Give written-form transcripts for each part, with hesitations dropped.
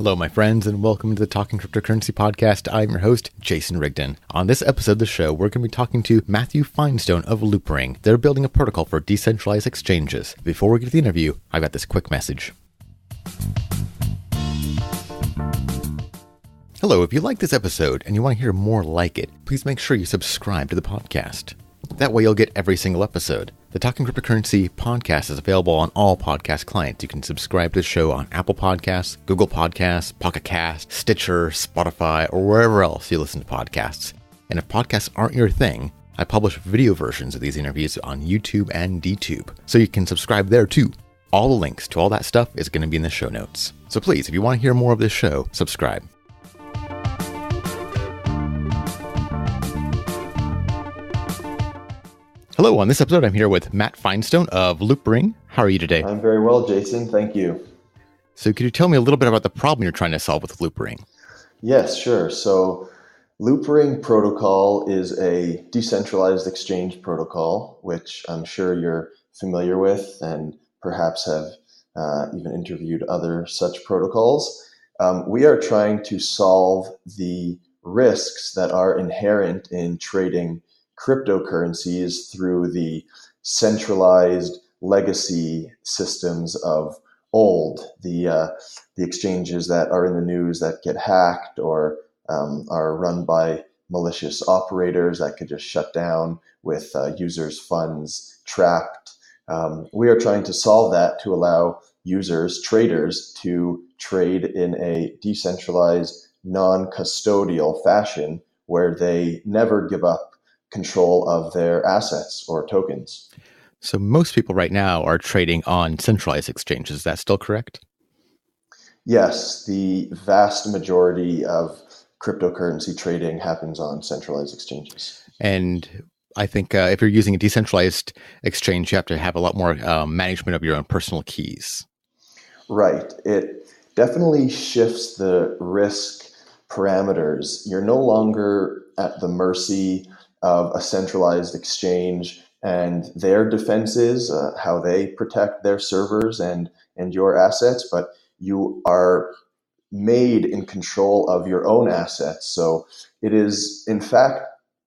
Hello, my friends, and welcome to the Talking Cryptocurrency podcast. I'm your host, Jason Rigden. On this episode of the show, we're going to be talking to Matthew Finestone of Loopring. They're building a protocol for decentralized exchanges. Before we get to the interview, I've got this quick message. Hello, if you like this episode and you want to hear more like it, please make sure you subscribe to the podcast. That way you'll get every single episode. The Talking Cryptocurrency podcast is available on all podcast clients. You can subscribe to the show on Apple Podcasts, Google Podcasts, Pocket Cast, Stitcher, Spotify, or wherever else you listen to podcasts. And if podcasts aren't your thing, I publish video versions of these interviews on YouTube and DTube, so you can subscribe there too. All the links to all that stuff is going to be in the show notes. So please, if you want to hear more of this show, subscribe. Hello, on this episode, I'm here with Matt Finestone of Loopring. How are you today? I'm very well, Jason. Thank you. So could you tell me a little bit about the problem you're trying to solve with Loopring? Yes, sure. So Loopring protocol is a decentralized exchange protocol, which I'm sure you're familiar with and perhaps have even interviewed other such protocols. We are trying to solve the risks that are inherent in trading cryptocurrencies through the centralized legacy systems of old, the exchanges that are in the news that get hacked or are run by malicious operators that could just shut down with users' funds trapped. We are trying to solve that to allow users, traders, to trade in a decentralized, non-custodial fashion where they never give up control of their assets or tokens. So most people right now are trading on centralized exchanges. Is that still correct? Yes, the vast majority of cryptocurrency trading happens on centralized exchanges. And I think if you're using a decentralized exchange, you have to have a lot more management of your own personal keys. Right. It definitely shifts the risk parameters. You're no longer at the mercy of a centralized exchange and their defenses, how they protect their servers and your assets, but you are made in control of your own assets. So it is, in fact,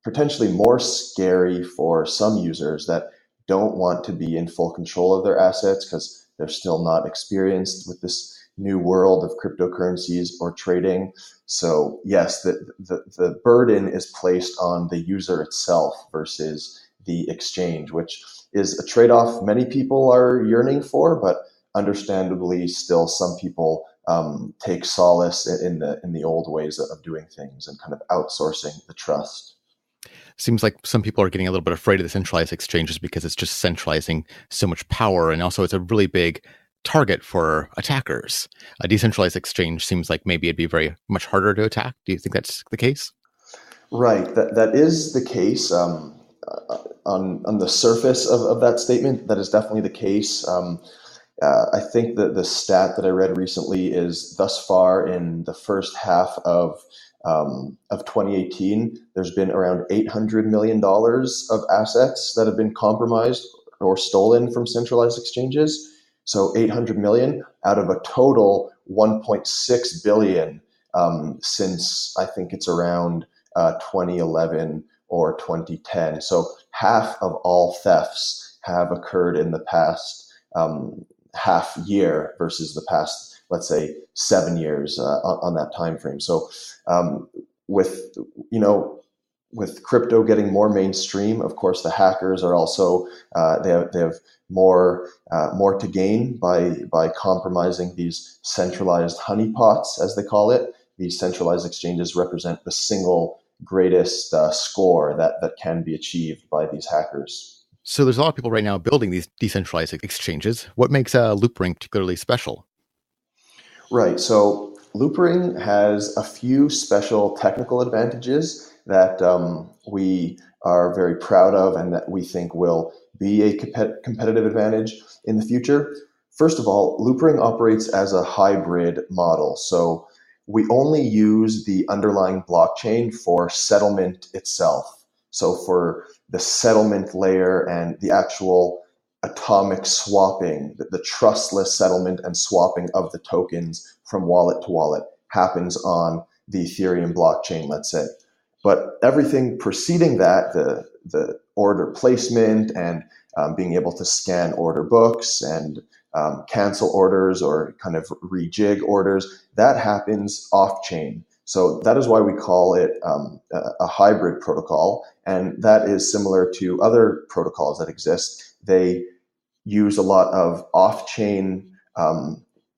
potentially more scary for some users that don't want to be in full control of their assets because they're still not experienced with this new world of cryptocurrencies or trading. So yes, the burden is placed on the user itself versus the exchange, which is a trade-off many people are yearning for, but understandably still some people take solace in the old ways of doing things and kind of outsourcing the trust. Seems like some people are getting a little bit afraid of the centralized exchanges because it's just centralizing so much power, and also it's a really big target for attackers. A decentralized exchange seems like maybe it'd be very much harder to attack. Do you think that's the case? Right. That is the case. On the surface of that statement, that is definitely the case. I think that the stat that I read recently is thus far in the first half of 2018, there's been around $800 million of assets that have been compromised or stolen from centralized exchanges. So 800 million out of a total 1.6 billion since I think it's around 2011 or 2010. So half of all thefts have occurred in the past half year versus the past, let's say, 7 years on that time frame. So with crypto getting more mainstream, of course, the hackers are also they have more to gain by compromising these centralized honeypots, as they call it. These centralized exchanges represent the single greatest score that can be achieved by these hackers. So there's a lot of people right now building these decentralized exchanges. What makes Loopring particularly special? Right. So Loopring has a few special technical advantages that we are very proud of and that we think will be a competitive advantage in the future. First of all, Loopring operates as a hybrid model. So we only use the underlying blockchain for settlement itself. So for the settlement layer and the actual atomic swapping, the trustless settlement and swapping of the tokens from wallet to wallet happens on the Ethereum blockchain, let's say. But everything preceding that, the order placement and being able to scan order books and cancel orders or kind of rejig orders, that happens off-chain. So that is why we call it a hybrid protocol. And that is similar to other protocols that exist. They use a lot of off-chain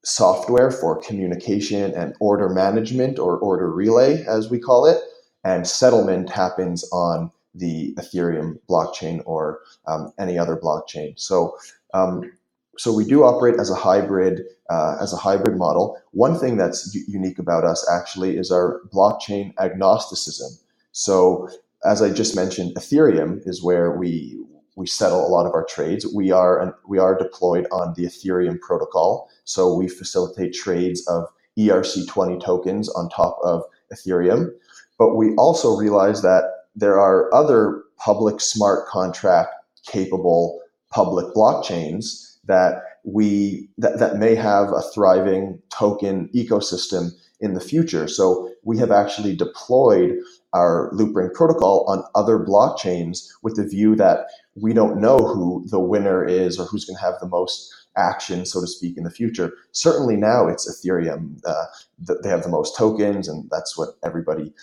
software for communication and order management, or order relay, as we call it. And settlement happens on the Ethereum blockchain or any other blockchain. So we do operate as a hybrid model. One thing that's unique about us actually is our blockchain agnosticism. So as I just mentioned, Ethereum is where we settle a lot of our trades. We are deployed on the Ethereum protocol. So we facilitate trades of ERC20 tokens on top of Ethereum. But we also realize that there are other public smart contract capable public blockchains that may have a thriving token ecosystem in the future. So we have actually deployed our Loopring protocol on other blockchains with the view that we don't know who the winner is or who's going to have the most action, so to speak, in the future. Certainly now it's Ethereum. They have the most tokens, and that's what everybody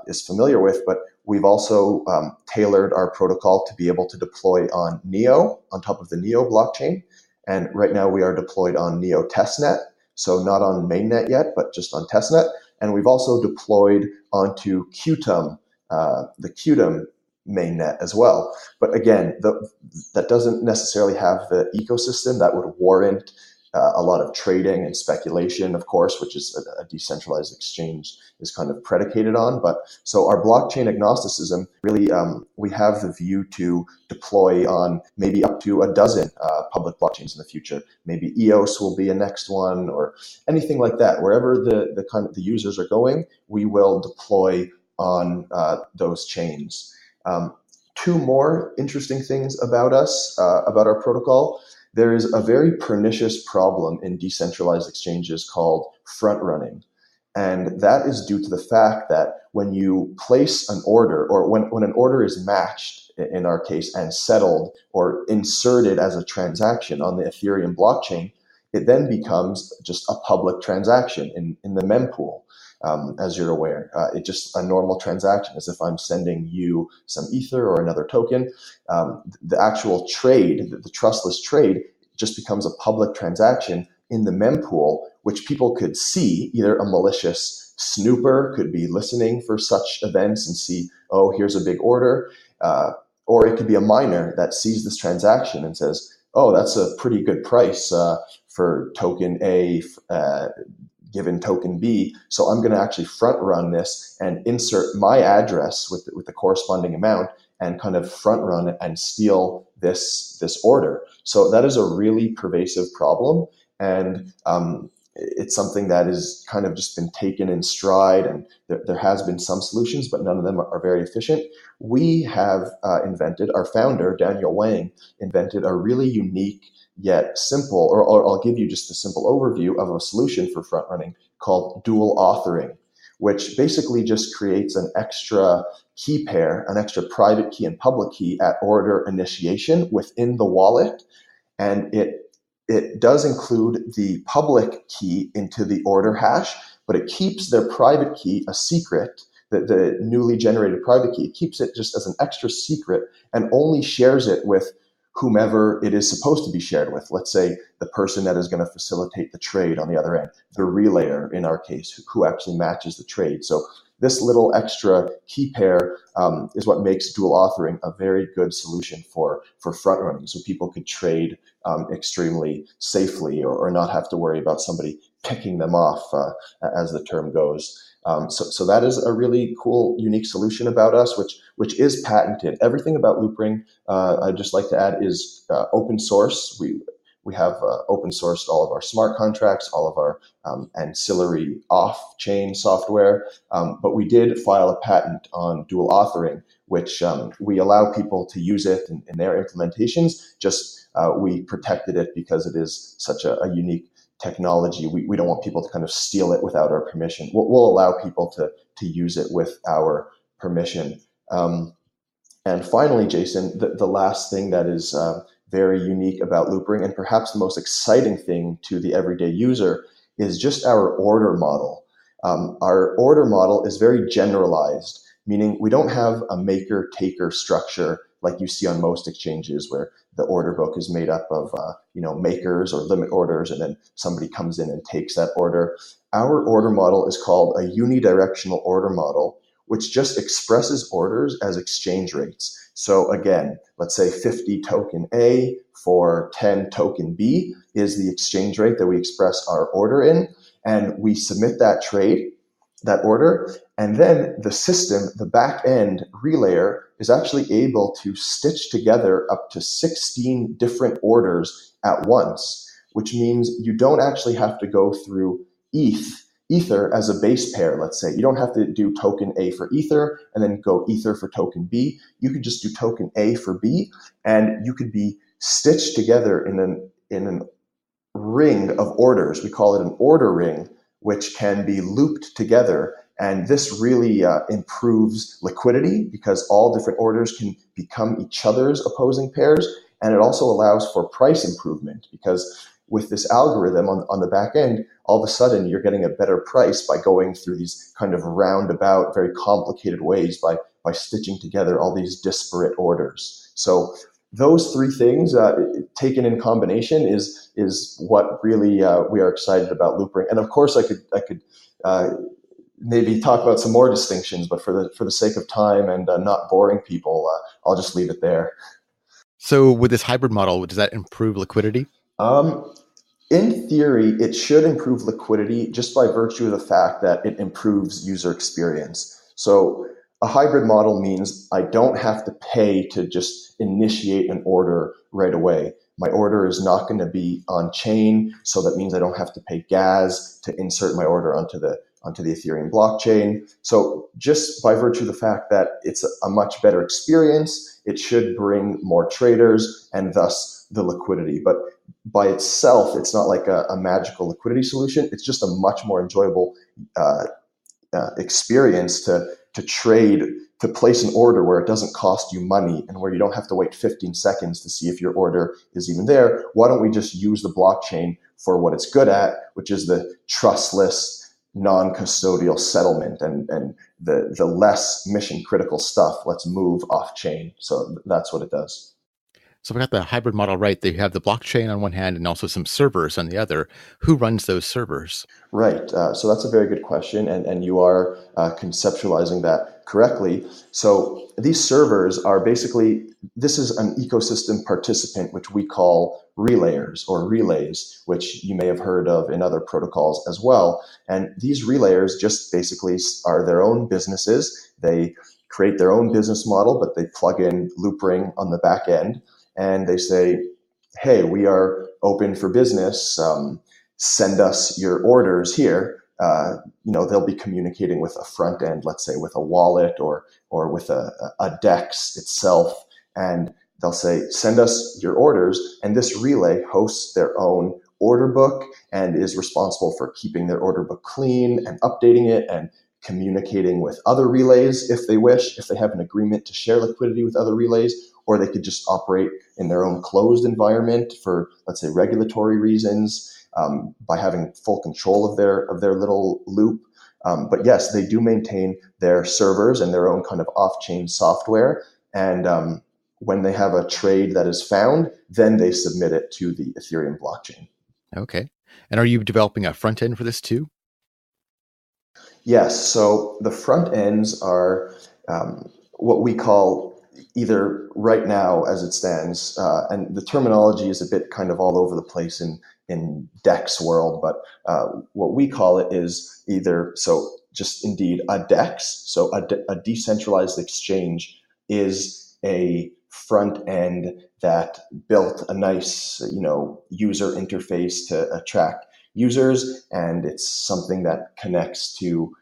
is familiar with. But we've also tailored our protocol to be able to deploy on Neo, on top of the Neo blockchain. And right now we are deployed on Neo testnet, so not on mainnet yet, but just on testnet. And we've also deployed onto Qtum, the Qtum mainnet as well. But again, that doesn't necessarily have the ecosystem that would warrant a lot of trading and speculation, of course, which is a decentralized exchange is kind of predicated on. But so our blockchain agnosticism, really, we have the view to deploy on maybe up to a dozen public blockchains in the future. Maybe EOS will be a next one, or anything like that. Wherever the kind of the users are going, we will deploy on those chains. Two more interesting things about us, about our protocol. There is a very pernicious problem in decentralized exchanges called front running. And that is due to the fact that when you place an order, or when an order is matched, in our case, and settled or inserted as a transaction on the Ethereum blockchain, it then becomes just a public transaction in the mempool. As you're aware, it's just a normal transaction, as if I'm sending you some Ether or another token. The actual trade, the trustless trade, just becomes a public transaction in the mempool, which people could see. Either a malicious snooper could be listening for such events and see, oh, here's a big order, or it could be a miner that sees this transaction and says, oh, that's a pretty good price for token A, given token B. So I'm going to actually front run this and insert my address with the corresponding amount and kind of front run and steal this order. So that is a really pervasive problem. And it's something that has kind of just been taken in stride, and there has been some solutions, but none of them are very efficient. We have invented, our founder, Daniel Wang, invented a really unique yet simple, or I'll give you just a simple overview of a solution for front running called dual authoring, which basically just creates an extra key pair, an extra private key and public key at order initiation within the wallet. And it does include the public key into the order hash, but it keeps their private key a secret, the newly generated private key. It keeps it just as an extra secret and only shares it with whomever it is supposed to be shared with. Let's say the person that is going to facilitate the trade on the other end, the relayer in our case, who actually matches the trade. So this little extra key pair is what makes dual authoring a very good solution for front running. So people could trade extremely safely, or not have to worry about somebody picking them off, as the term goes. So that is a really cool, unique solution about us, which is patented. Everything about Loopring, I'd just like to add, is open source. We have open sourced all of our smart contracts, all of our ancillary off-chain software, but we did file a patent on dual authoring, which we allow people to use it in their implementations. Just we protected it because it is such a unique technology. We don't want people to kind of steal it without our permission. We'll allow people to use it with our permission. And finally, Jason, the last thing that is very unique about Loopring, and perhaps the most exciting thing to the everyday user, is just our order model. Our order model is very generalized, meaning we don't have a maker-taker structure like you see on most exchanges, where the order book is made up of makers or limit orders, and then somebody comes in and takes that order. Our order model is called a unidirectional order model, which just expresses orders as exchange rates. So again, let's say 50 token A for 10 token B is the exchange rate that we express our order in, and we submit that trade, that order, and then the system, the back-end relayer, is actually able to stitch together up to 16 different orders at once, which means you don't actually have to go through Ether as a base pair, let's say. You don't have to do token A for Ether and then go Ether for token B. You could just do token A for B, and you could be stitched together in an ring of orders. We call it an order ring, which can be looped together. And this really improves liquidity because all different orders can become each other's opposing pairs. And it also allows for price improvement because with this algorithm on the back end, all of a sudden you're getting a better price by going through these kind of roundabout, very complicated ways by stitching together all these disparate orders. So those three things taken in combination is what really we are excited about Loopring. And of course, I could maybe talk about some more distinctions, but for the sake of time and not boring people, I'll just leave it there. So with this hybrid model, does that improve liquidity? In theory, it should improve liquidity just by virtue of the fact that it improves user experience. So a hybrid model means I don't have to pay to just initiate an order right away. My order is not going to be on chain, so that means I don't have to pay gas to insert my order onto the Ethereum blockchain. So just by virtue of the fact that it's a much better experience, it should bring more traders and thus the liquidity. But by itself, it's not like a magical liquidity solution. It's just a much more enjoyable experience to trade, to place an order where it doesn't cost you money and where you don't have to wait 15 seconds to see if your order is even there. Why don't we just use the blockchain for what it's good at, which is the trustless, non-custodial settlement and the less mission critical stuff. Let's move off chain. So that's what it does. So we got the hybrid model right. They have the blockchain on one hand and also some servers on the other. Who runs those servers? Right. So that's a very good question. And you are conceptualizing that correctly. So these servers are basically, this is an ecosystem participant, which we call relayers or relays, which you may have heard of in other protocols as well. And these relayers just basically are their own businesses. They create their own business model, but they plug in Loopring on the back end. And they say, hey, we are open for business. Send us your orders here. They'll be communicating with a front end, let's say with a wallet or with a DEX itself. And they'll say, send us your orders. And this relay hosts their own order book and is responsible for keeping their order book clean and updating it and communicating with other relays if they wish, if they have an agreement to share liquidity with other relays, or they could just operate in their own closed environment for, let's say, regulatory reasons, by having full control of their little loop. But yes, they do maintain their servers and their own kind of off-chain software. And when they have a trade that is found, then they submit it to the Ethereum blockchain. Okay. And are you developing a front end for this too? Yes. So the front ends are what we call either right now as it stands, and the terminology is a bit kind of all over the place in DEX world, but what we call it is either, so just indeed a DEX, so a decentralized exchange is a front end that built a nice, user interface to attract users, and it's something that connects to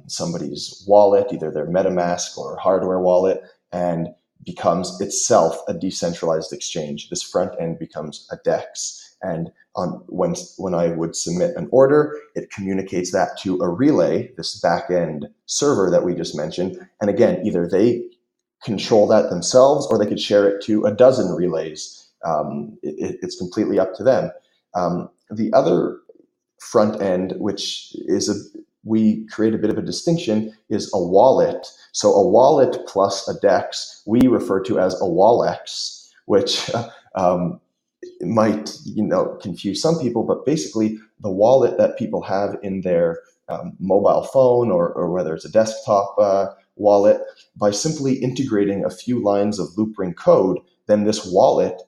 somebody's wallet, either their MetaMask or hardware wallet, and becomes itself a decentralized exchange. This front end becomes a DEX. And when I would submit an order, it communicates that to a relay, this back end server that we just mentioned. And again, either they control that themselves or they could share it to a dozen relays. It's completely up to them. The other front end, which is we create a bit of a distinction, is a wallet. So a wallet plus a DEX, we refer to as a WALLEX, which might confuse some people, but basically the wallet that people have in their mobile phone or whether it's a desktop wallet, by simply integrating a few lines of Loopring code, then this wallet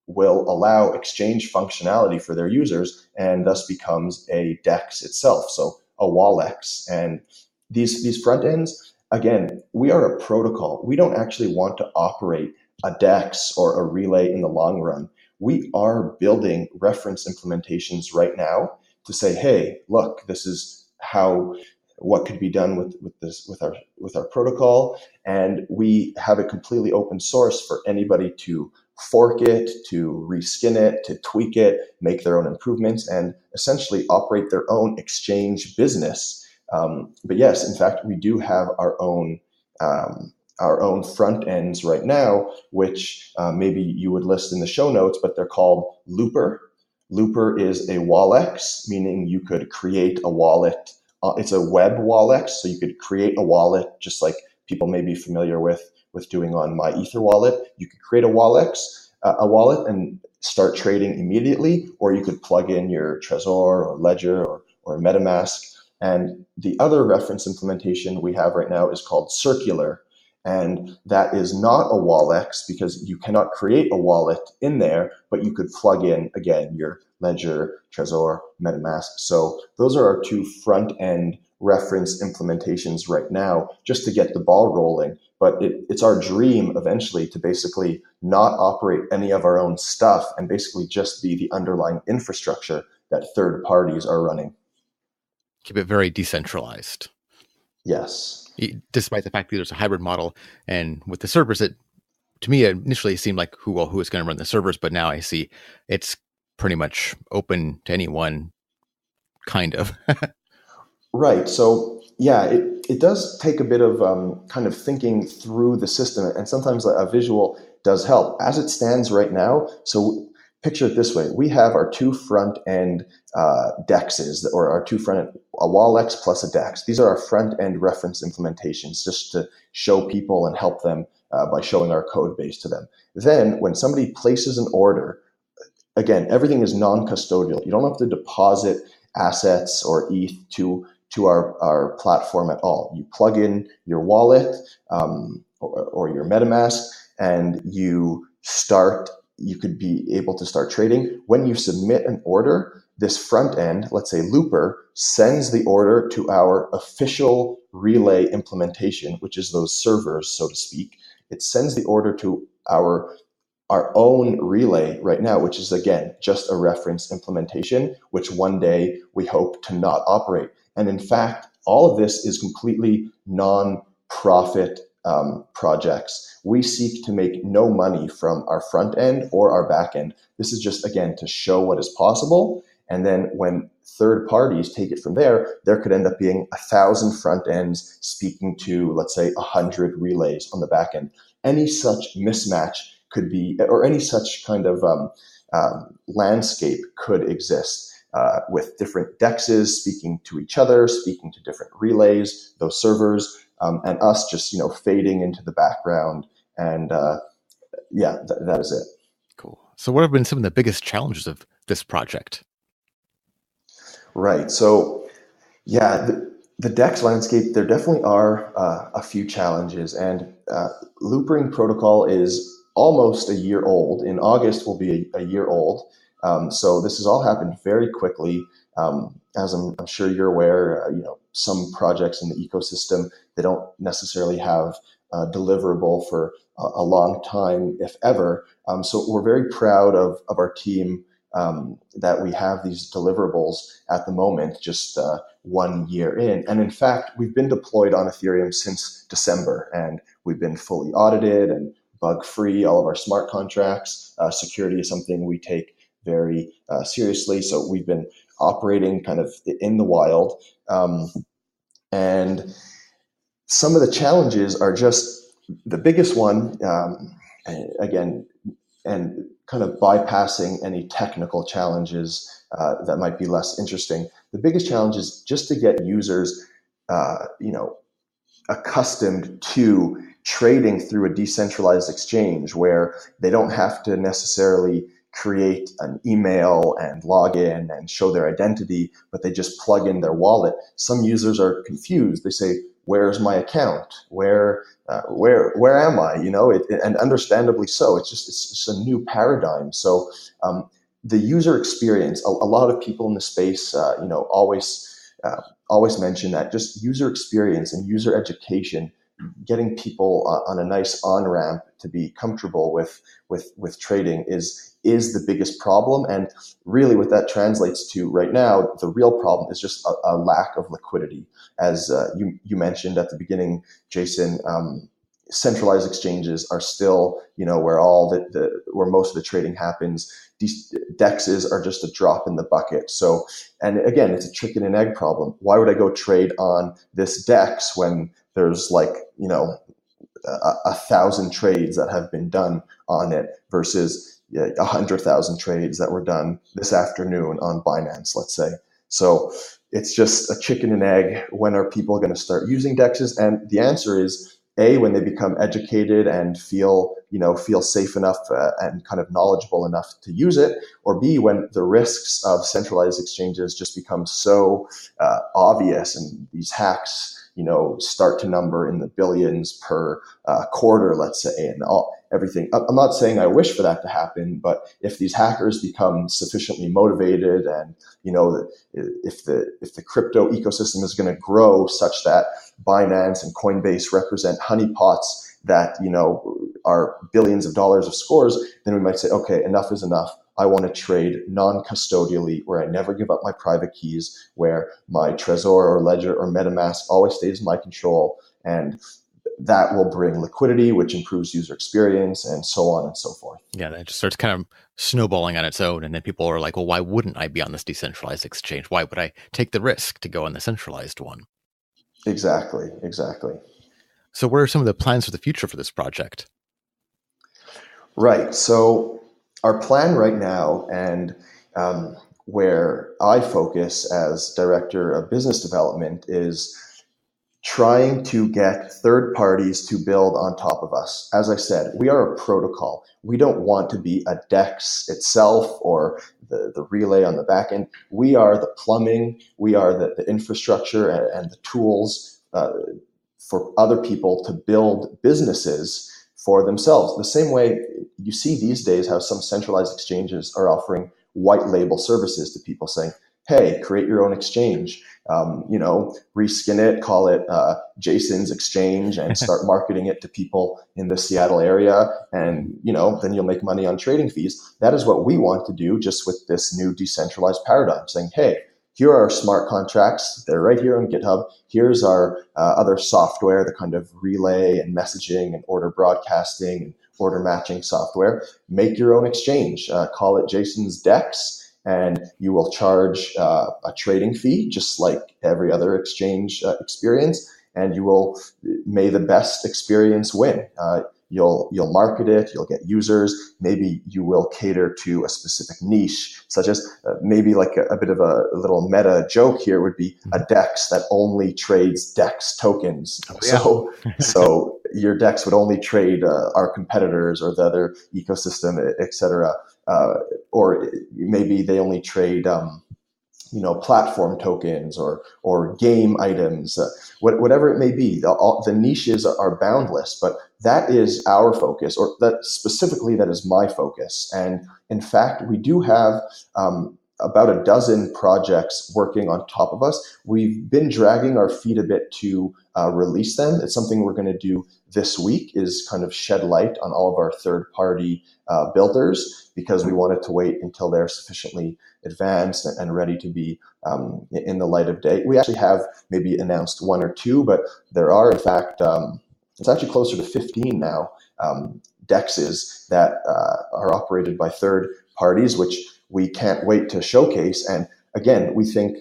will allow exchange functionality for their users and thus becomes a DEX itself, so a WALLEX. And these front ends, again, we are a protocol. We don't actually want to operate a DEX or a relay in the long run. We are building reference implementations right now to say, hey, look, this is what could be done with our protocol, and we have it completely open source for anybody to fork it, to reskin it, to tweak it, make their own improvements, and essentially operate their own exchange business. But yes, in fact, we do have our own front ends right now, which maybe you would list in the show notes, but they're called Looper. Looper is a WALLEX, meaning you could create a wallet. It's a web WALLEX, so you could create a wallet just like people may be familiar with doing on My Ether wallet. You could create a wallet and start trading immediately, or you could plug in your Trezor or Ledger or MetaMask. And the other reference implementation we have right now is called Circular. And that is not a WALLEX because you cannot create a wallet in there, but you could plug in, again, your Ledger, Trezor, MetaMask. So those are our two front-end reference implementations right now, just to get the ball rolling. But it's our dream eventually to basically not operate any of our own stuff and basically just be the underlying infrastructure that third parties are running. Keep it very decentralized. Yes. Despite the fact that there's a hybrid model, and with the servers, to me, it initially seemed like who is going to run the servers, but now I see it's pretty much open to anyone, kind of. Right. So yeah, it does take a bit of kind of thinking through the system, and sometimes a visual does help. As it stands right now, so picture it this way: we have our two front end DEXs, or our two front end, a WALLEX plus a DEX. These are our front end reference implementations, just to show people and help them by showing our code base to them. Then when somebody places an order, again, everything is non-custodial. You don't have to deposit assets or ETH to our platform at all. You plug in your wallet or your MetaMask, and you could be able to start trading. When you submit an order, this front end, let's say Looper, sends the order to our official relay implementation, which is those servers, so to speak. It sends the order to our own relay right now, which is, again, just a reference implementation, which one day we hope to not operate. And in fact, all of this is completely non-profit projects. We seek to make no money from our front end or our back end. This is just, again, to show what is possible. And then when third parties take it from there could end up being 1,000 front ends speaking to, let's say, 100 relays on the back end. Any such mismatch could be, or any such kind of landscape could exist with different DEXs speaking to each other, speaking to different relays, those servers, and us just fading into the background. And that is it. Cool. So what have been some of the biggest challenges of this project? Right. So the DEX landscape, there definitely are a few challenges, and Loopring protocol is almost a year old. In August will be a year old. So this has all happened very quickly. As I'm sure you're aware, some projects in the ecosystem, they don't necessarily have deliverable for a long time, if ever. So we're very proud of our team that we have these deliverables at the moment, just 1 year in. And in fact, we've been deployed on Ethereum since December, and we've been fully audited and bug-free, all of our smart contracts. Security is something we take very seriously. So we've been operating kind of in the wild. And some of the challenges are just the biggest one, again, and kind of bypassing any technical challenges that might be less interesting. The biggest challenge is just to get users, accustomed to trading through a decentralized exchange where they don't have to necessarily create an email and log in and show their identity, but they just plug in their wallet. Some users are confused. They say, "Where's my account? Where am I?" And understandably so. It's just a new paradigm. So the user experience. A lot of people in the space, always mention that just user experience and user education, getting people on a nice on-ramp to be comfortable with trading is the biggest problem. And really what that translates to right now, the real problem is just a lack of liquidity. As you mentioned at the beginning, Jason, centralized exchanges are still, where where most of the trading happens. These DEXs are just a drop in the bucket. So, and again, it's a chicken and egg problem. Why would I go trade on this DEX when there's 1,000 trades that have been done on it versus 100,000 trades that were done this afternoon on Binance, let's say. So it's just a chicken and egg. When are people going to start using DEXs? And the answer is A, when they become educated and feel safe enough and kind of knowledgeable enough to use it, or B, when the risks of centralized exchanges just become so obvious and these hacks start to number in the billions per quarter, let's say, and everything. I'm not saying I wish for that to happen, but if these hackers become sufficiently motivated and, if the crypto ecosystem is going to grow such that Binance and Coinbase represent honeypots that, are billions of dollars of scores, then we might say, okay, enough is enough. I want to trade non-custodially, where I never give up my private keys, where my Trezor or Ledger or MetaMask always stays in my control. And that will bring liquidity, which improves user experience, and so on and so forth. Yeah, that just starts kind of snowballing on its own. And then people are like, well, why wouldn't I be on this decentralized exchange? Why would I take the risk to go on the centralized one? Exactly. So what are some of the plans for the future for this project? Right. So our plan right now, and where I focus as Director of Business Development, is trying to get third parties to build on top of us. As I said, we are a protocol. We don't want to be a DEX itself or the relay on the back end. We are the plumbing. We are the infrastructure and the tools for other people to build businesses for themselves. The same way you see these days how some centralized exchanges are offering white label services to people, saying, hey, create your own exchange, reskin it, call it Jason's Exchange, and start marketing it to people in the Seattle area. And, then you'll make money on trading fees. That is what we want to do, just with this new decentralized paradigm, saying, hey, here are our smart contracts. They're right here on GitHub. Here's our other software, the kind of relay and messaging and order broadcasting and order matching software. Make your own exchange. Call it Jason's DEX, and you will charge a trading fee, just like every other exchange experience. And may the best experience win. You'll market it, you'll get users. Maybe you will cater to a specific niche, such as maybe like a bit of a little meta joke here would be a DEX that only trades DEX tokens. Oh, yeah. So your DEX would only trade our competitors or the other ecosystem, et cetera. Or maybe they only trade platform tokens or game items, whatever it may be. The niches are boundless, but that is our focus, or that is my focus. And in fact, we do have about a dozen projects working on top of us. We've been dragging our feet a bit to release them. It's something we're going to do this week, is kind of shed light on all of our third-party builders, because we wanted to wait until they're sufficiently advanced and ready to be in the light of day. We actually have maybe announced one or two, but there are, in fact, it's actually closer to 15 now, DEXs that are operated by third parties, which we can't wait to showcase. And again, we think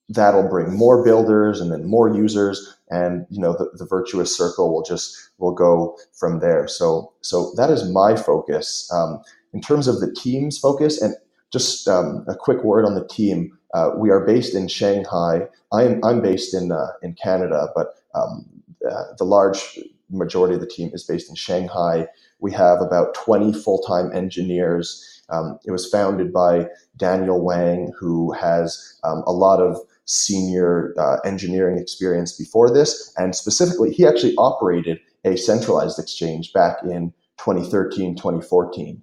that'll bring more builders and then more users, and the virtuous circle will go from there. So that is my focus. In terms of the team's focus, and just a quick word on the team. We are based in Shanghai. I'm based in Canada, but the large majority of the team is based in Shanghai. We have about 20 full-time engineers. It was founded by Daniel Wang, who has a lot of senior engineering experience before this. And specifically, he actually operated a centralized exchange back in 2013, 2014.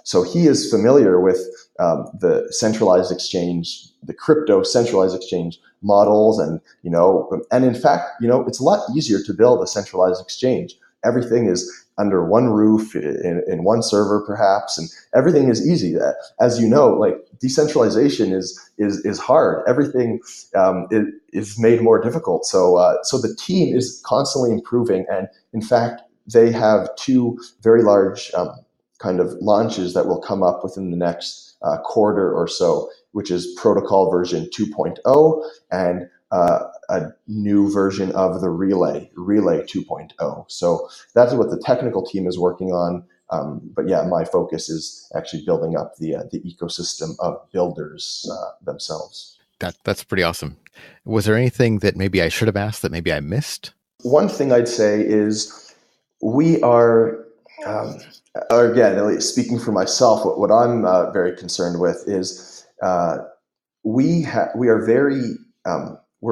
So he is familiar with the centralized exchange, the crypto centralized exchange models, and in fact, it's a lot easier to build a centralized exchange. Everything is under one roof in one server, perhaps, and everything is easy. As you know, like decentralization is hard. Everything is made more difficult. So the team is constantly improving, and in fact, they have two very large kind of launches that will come up within the next quarter or so, which is protocol version 2.0 and a new version of the Relay 2.0. So that's what the technical team is working on. But yeah, my focus is actually building up the ecosystem of builders themselves. That's pretty awesome. Was there anything that maybe I should have asked that maybe I missed? One thing I'd say is we are, again, speaking for myself, what I'm very concerned with is we're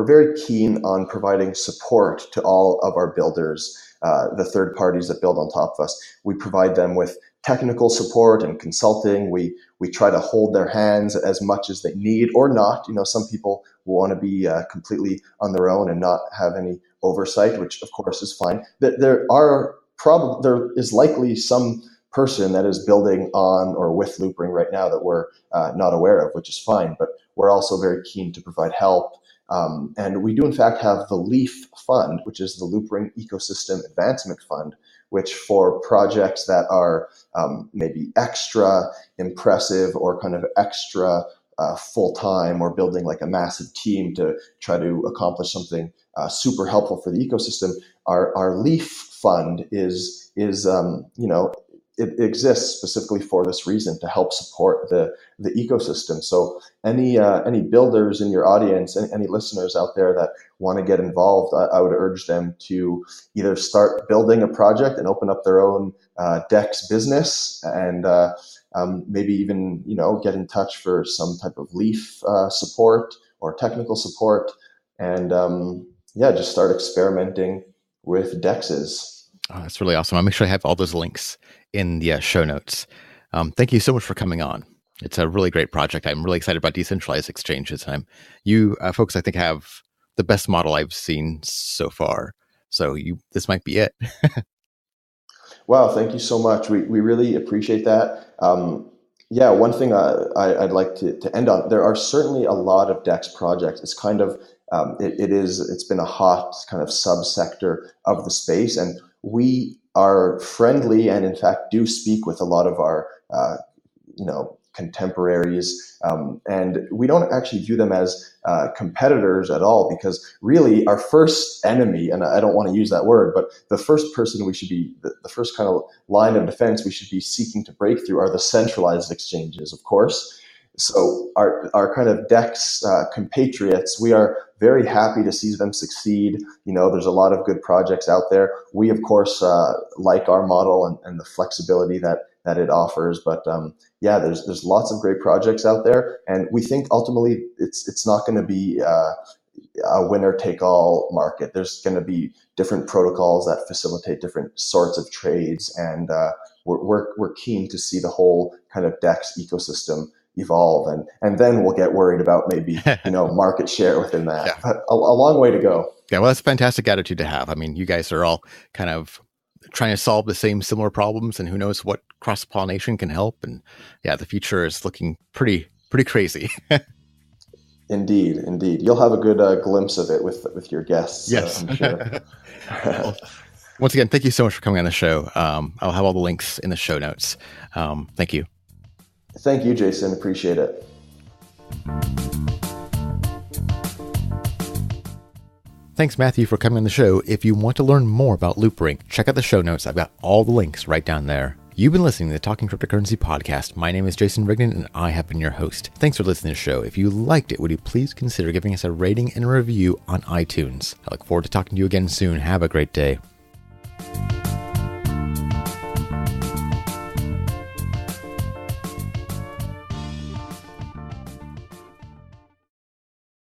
very keen on providing support to all of our builders, the third parties that build on top of us. We provide them with technical support and consulting. We try to hold their hands as much as they need or not. Some people will want to be completely on their own and not have any oversight, which of course is fine. There is likely some person that is building on or with Loopring right now that we're not aware of, which is fine. But we're also very keen to provide help. And we do, in fact, have the LEAF Fund, which is the Loopring Ecosystem Advancement Fund, which for projects that are maybe extra impressive or kind of extra full-time, or building like a massive team to try to accomplish something super helpful for the ecosystem, our LEAF Fund it exists specifically for this reason, to help support the ecosystem. So any builders in your audience, any listeners out there that want to get involved, I would urge them to either start building a project and open up their own DEX business, and maybe even get in touch for some type of LEAF support or technical support, and just start experimenting with DEXs. Oh, that's really awesome. I'll make sure I have all those links in the show notes. Thank you so much for coming on. It's a really great project. I'm really excited about decentralized exchanges. You folks, I think, have the best model I've seen so far. So this might be it. Wow, thank you so much. We really appreciate that. One thing I'd like to end on, there are certainly a lot of DEX projects. It's kind of, it's been a hot kind of subsector of the space, and we are friendly and in fact do speak with a lot of our, contemporaries. And we don't actually view them as competitors at all, because really our first enemy, and I don't want to use that word, but the first person we should be, the first kind of line of defense we should be seeking to break through are the centralized exchanges, of course. So our kind of DEX compatriots, we are very happy to see them succeed. There's a lot of good projects out there. We, of course, like our model and the flexibility that it offers. But there's lots of great projects out there, and we think ultimately it's not going to be a winner-take-all market. There's going to be different protocols that facilitate different sorts of trades, and we're keen to see the whole kind of DEX ecosystem evolve, and then we'll get worried about maybe market share within that. Yeah. But a long way to go. Yeah, well, that's a fantastic attitude to have. I mean, you guys are all kind of trying to solve the same similar problems, and who knows what cross-pollination can help. And yeah, the future is looking pretty crazy. Indeed. You'll have a good glimpse of it with your guests. Yes. I'm sure. Well, once again, thank you so much for coming on the show. I'll have all the links in the show notes. Thank you. Thank you, Jason. Appreciate it. Thanks, Matthew, for coming on the show. If you want to learn more about Loopring, check out the show notes. I've got all the links right down there. You've been listening to the Talking Cryptocurrency podcast. My name is Jason Rigden, and I have been your host. Thanks for listening to the show. If you liked it, would you please consider giving us a rating and a review on iTunes? I look forward to talking to you again soon. Have a great day.